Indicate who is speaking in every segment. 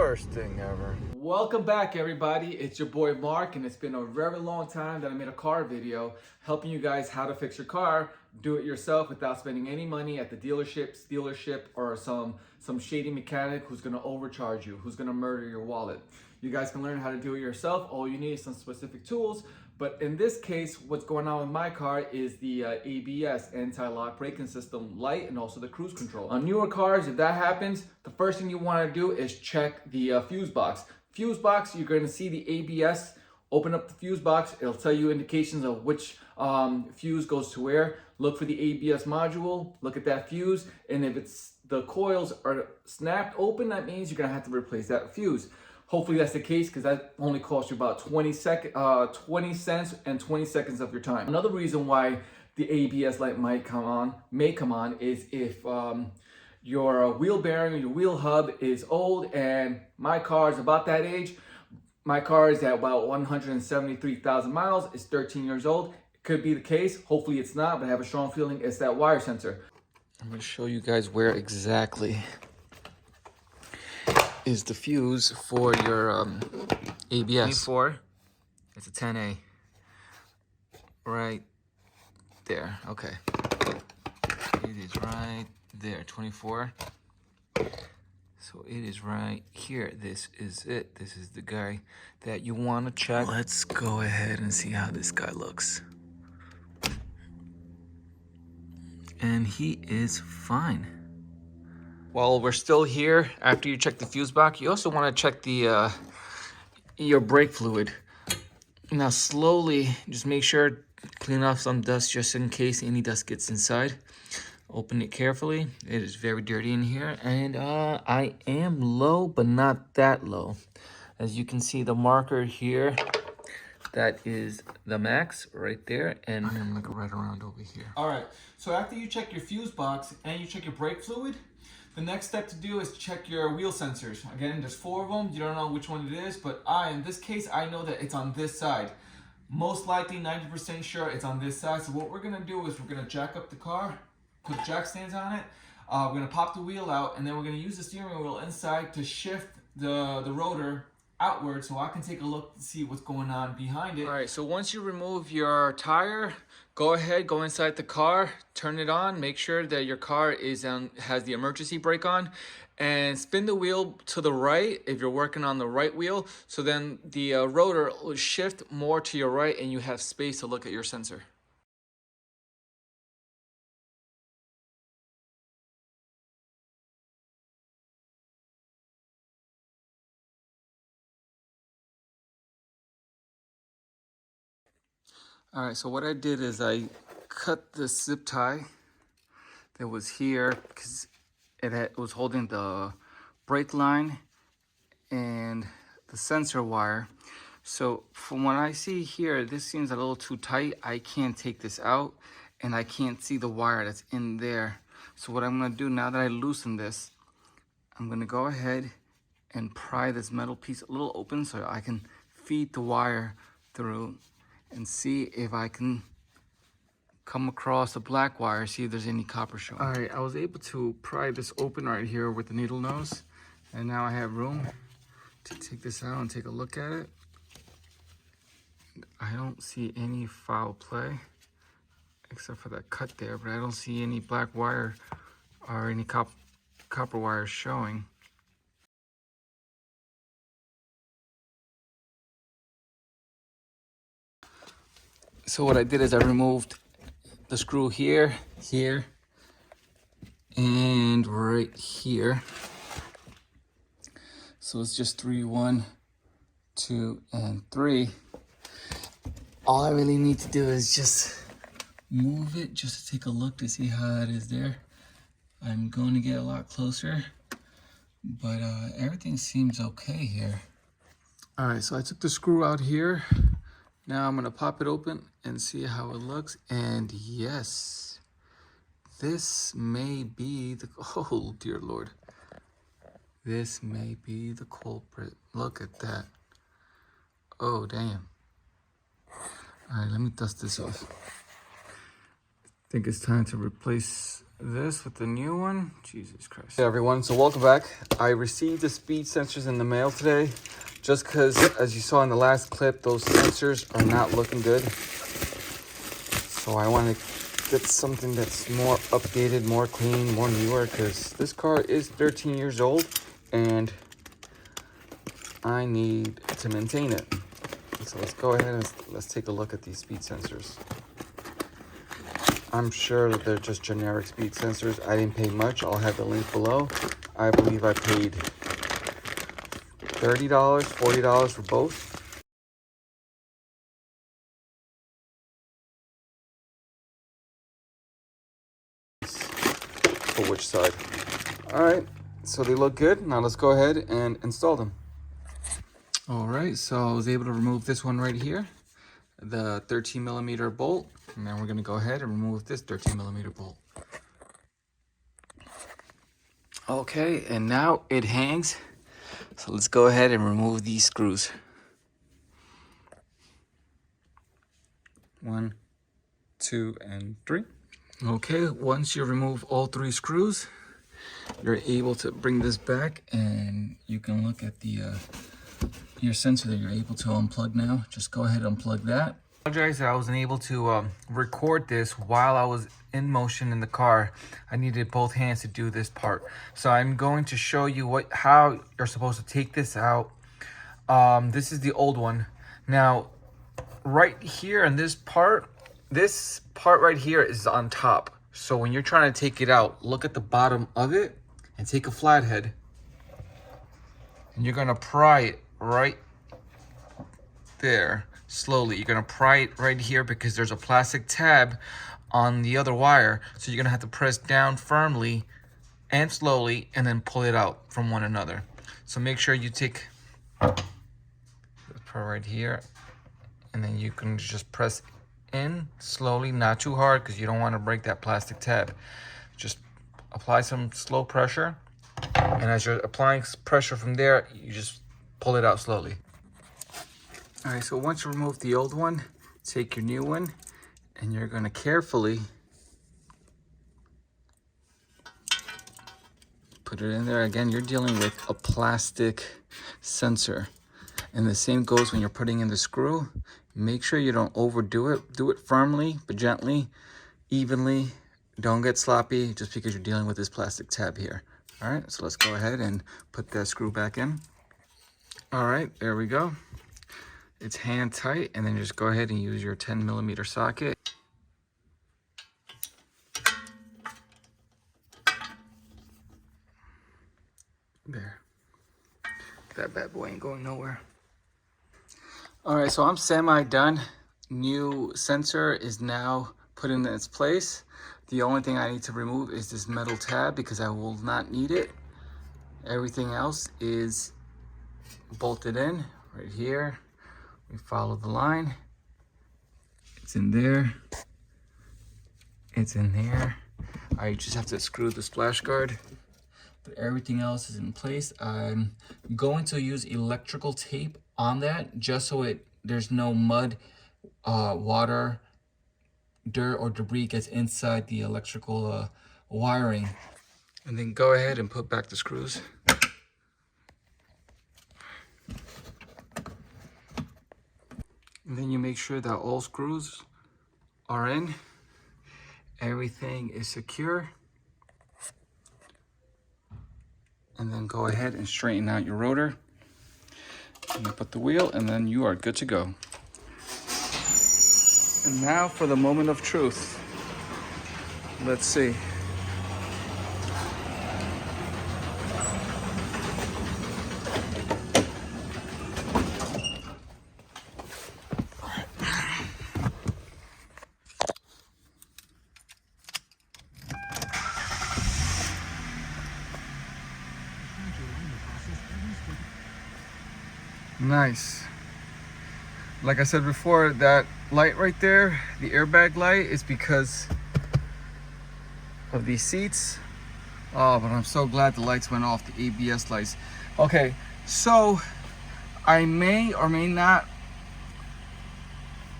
Speaker 1: worst thing ever.
Speaker 2: Welcome back, everybody. It's your boy Mark, and it's been a very long time that I made a car video helping you guys how to fix your car, do it yourself without spending any money at the dealership, or some shady mechanic who's gonna overcharge you, who's gonna murder your wallet. You guys can learn how to do it yourself. All you need is some specific tools. But in this case, what's going on with my car is the ABS, anti-lock braking system light, and also the cruise control. On newer cars, if that happens, the first thing you want to do is check the fuse box. Fuse box, you're going to see the ABS. Open up the fuse box. It'll tell you indications of which fuse goes to where. Look for the ABS module. Look at that fuse. And if the coils are snapped open, that means you're going to have to replace that fuse. Hopefully that's the case, because that only costs you about 20 cents and 20 seconds of your time. Another reason why the ABS light may come on is if your wheel bearing, your wheel hub is old, and my car is about that age. My car is at about 173,000 miles. It's 13 years old. It could be the case. Hopefully it's not, but I have a strong feeling it's that wire sensor. I'm going to show you guys where exactly is the fuse for your ABS. 24. It's a 10A. Right there. Okay. It is right there. 24. So it is right here. This is it. This is the guy that you want to check. Let's go ahead and see how this guy looks. And he is fine. While we're still here, after you check the fuse box, you also want to check the your brake fluid. Now slowly, just make sure, clean off some dust just in case any dust gets inside. Open it carefully. It is very dirty in here, and I am low, but not that low. As you can see, the marker here, that is the max right there, and I'm gonna look right around over here. All right, so after you check your fuse box and you check your brake fluid, the next step to do is check your wheel sensors. Again, there's 4 of them. You don't know which one it is, but in this case, I know that it's on this side. Most likely 90% sure it's on this side. So what we're gonna do is we're gonna jack up the car, put jack stands on it. We're gonna pop the wheel out, and then we're gonna use the steering wheel inside to shift the rotor outward, so I can take a look to see what's going on behind it. All right, so once you remove your tire, go ahead, go inside the car, turn it on, make sure that your car has the emergency brake on, and spin the wheel to the right if you're working on the right wheel, so then the rotor will shift more to your right and you have space to look at your sensor. All right, so what I did is I cut the zip tie that was here because it was holding the brake line and the sensor wire. So from what I see here, this seems a little too tight. I can't take this out, and I can't see the wire that's in there. So what I'm gonna do now that I loosen this, I'm gonna go ahead and pry this metal piece a little open so I can feed the wire through and see if I can come across the black wire, see if there's any copper showing. All right, I was able to pry this open right here with the needle nose, and now I have room to take this out and take a look at it. I don't see any foul play, except for that cut there, but I don't see any black wire or any copper wire showing. So what I did is I removed the screw here, and right here. So it's just 3, 1, 2, and 3. All I really need to do is just move it just to take a look to see how it is there. I'm going to get a lot closer, but everything seems okay here. All right, so I took the screw out here. Now I'm gonna pop it open and see how it looks. And yes, this may be the, oh dear Lord. This may be the culprit. Look at that. Oh, damn. All right, let me dust this off. think it's time to replace this with the new one. Jesus Christ. Hey everyone, so welcome back. I received the speed sensors in the mail today, just because, as you saw in the last clip, those sensors are not looking good. So I want to get something that's more updated, more clean, more newer, because this car is 13 years old and I need to maintain it. So let's go ahead and let's take a look at these speed sensors. I'm sure that they're just generic speed sensors. I didn't pay much. I'll have the link below. I believe I paid $30, $40 for both. For which side? All right, so they look good. Now let's go ahead and install them. All right, so I was able to remove this one right here, the 13mm bolt. And then we're gonna go ahead and remove this 13mm bolt. Okay, and now it hangs. So let's go ahead and remove these screws. 1, 2, and 3. Okay, once you remove all 3 screws, you're able to bring this back and you can look at the your sensor that you're able to unplug now. Just go ahead and unplug that. I apologize that I wasn't able to record this while I was in motion in the car. I needed both hands to do this part. So I'm going to show you how you're supposed to take this out. This is the old one. Now, right here in this part right here is on top. So when you're trying to take it out, look at the bottom of it and take a flathead. And you're gonna pry it right there slowly. You're gonna pry it right here because there's a plastic tab on the other wire. So you're gonna have to press down firmly and slowly and then pull it out from one another. So make sure you take this part right here and then you can just press in slowly, not too hard because you don't want to break that plastic tab. Just apply some slow pressure, and as you're applying pressure from there, you just pull it out slowly. All right, so once you remove the old one, take your new one and you're going to carefully put it in there. Again, you're dealing with a plastic sensor, and the same goes when you're putting in the screw. Make sure you don't overdo it. Do it firmly but gently, evenly. Don't get sloppy just because you're dealing with this plastic tab here. All right, so let's go ahead and put that screw back in. All right, there we go. It's hand tight, and then just go ahead and use your 10mm socket. There. That bad boy ain't going nowhere. All right, so I'm semi done. New sensor is now put in its place. The only thing I need to remove is this metal tab because I will not need it. Everything else is bolted in right here. We follow the line. It's in there. It's in there. I just have to screw the splash guard. But everything else is in place. I'm going to use electrical tape on that just so there's no mud, water, dirt, or debris gets inside the electrical wiring. And then go ahead and put back the screws. And then you make sure that all screws are in. Everything is secure. And then go ahead and straighten out your rotor. And you put the wheel, and then you are good to go. And now for the moment of truth. Let's see. Nice. Like I said before, that light right there, the airbag light, is because of these seats. Oh, but I'm so glad the lights went off, the ABS lights. Okay, so I may or may not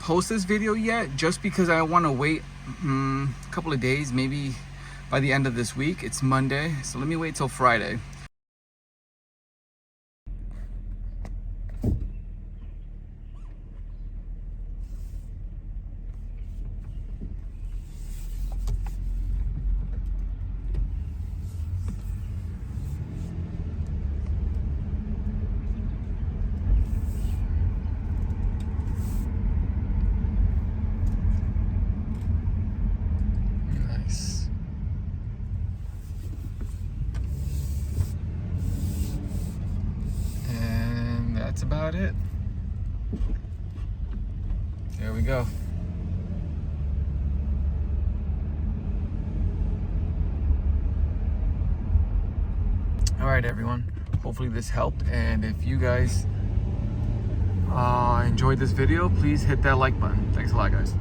Speaker 2: post this video yet just because I want to wait a couple of days, maybe by the end of this week. It's Monday, so let me wait till Friday. Nice. And that's about it. There we go. All right, everyone. Hopefully this helped. And if you guys enjoyed this video, please hit that like button. Thanks a lot, guys.